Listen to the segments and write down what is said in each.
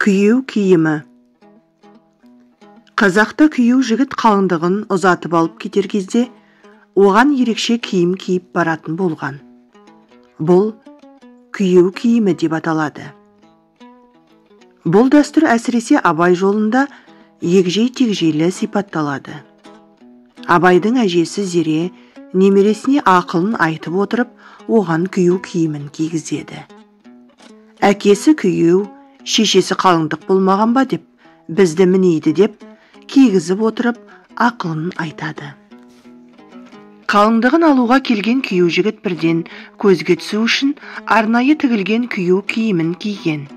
Күйеу киімі. Қазақта күйеу жігіт қалыңдығын ұзатып алып кетер кезде оған ерекше киім киіп баратын болған. Бұл күйеу киімі деп аталады. Бұл дәстүр әсіресе Абай жолында егжей-тегжейлі сипатталады. Абайдың әжесі Зере немересіне ақылын айтып отырып, оған күйеу киімін кигізеді. Әкесі күйеу, шешесі қалыңдық болмаған ба деп, бізді мінейді деп, кигізіп отырып, ақылын айтады. Қалыңдығын алуға келген күйеу жігіт бірден көзге түсу үшін арнайы тігілген күйеу киімін киген.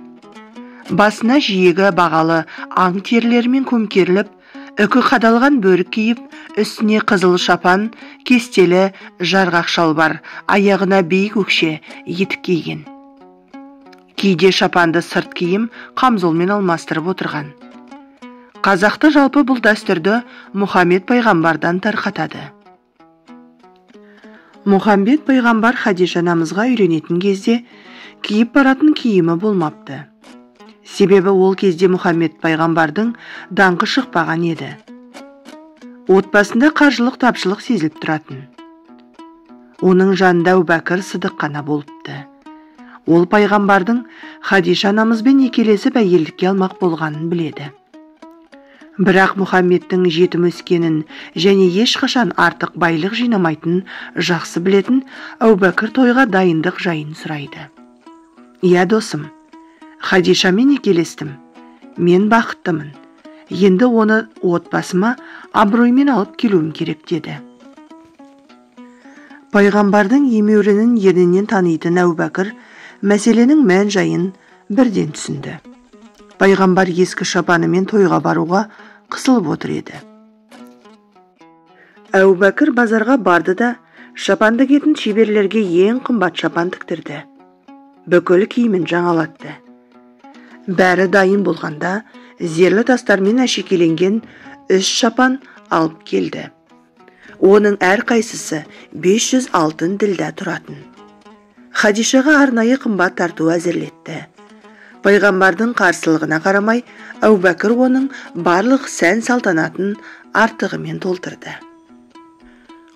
Басына жиегі бағалы аң терілерімен көмкеріліп, үкі қадалған бөрік киіп, үстіне қызыл шапан, кестелі жарғақ шалбар, аяғына биік өкше етік киген. Кейде шапанды сырт киім қамзолмен алмастырып отырған. Қазақта жалпы бұл дәстүрді Мұхаммед пайғамбардан тарқатады. Мұхаммед пайғамбар Хадиша анамызға үйленетін кезде киіп баратын киімі болмапты. Себебі ол кезде Мұхаммед пайғамбардың даңқы шықпаған еді. Отбасында қаржылық тапшылық сезіліп тұратын. Оның жанында Әбубәкір Сыдық қана болыпты. Ол пайғамбардың Хадиша анамызбен некелесіп әйелдікке алмақ болғанын біледі. Бірақ Мұхаммедтің жетім өскенін және ешқашан артық байлық жинамайтынын жақсы білетін Әбубәкір тойға дайындық жайын сұрайды. «Иә досым, Хадишамен некелестім. Мен бақыттымын. Енді оны отбасыма абыроймен алып келуім керек» деді. Пайғамбардың емеурінін ернінен танитын Әбубәкір мәселенің мән жайын бірден түсінді. Пайғамбар ескі шапанымен тойға баруға қысылып отыр еді. Әбубәкір базарға барды да шапан тігетін шеберлерге ең қымбат шапан тіктірді. Бүкіл киімін жаңалатты. Бәрі дайын болғанда зерлі тастармен әшекеленген 3 шапан алып келді. Оның әрқайсысы 500 алтын ділда тұратын. Хадишаға арнайы қымбат тарту әзірлетті. Пайғамбардың қарсылығына қарамай, Әбубәкір оның барлық сән салтанатын артығымен толтырды.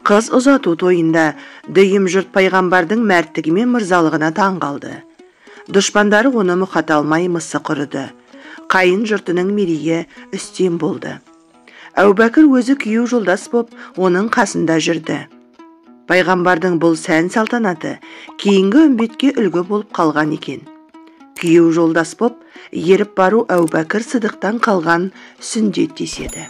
Қыз ұзату тойында дүйім жұрт пайғамбардың мәрттігі мен мырзалығына таң қалды. Дұшпандары оны мұқата алмай мысық ұрды. Қайын жұртының мерейі үстем болды. Әбубәкір өзі күйеу жолдас боп, оның қасында жүрді. Пайғамбардың бұл сән салтанаты кейінгі үмбетке үлгі болып қалған екен. Күйеу жолдас боп, еріп бару Әбубәкір Сыдықтан қалған сүндет деседі.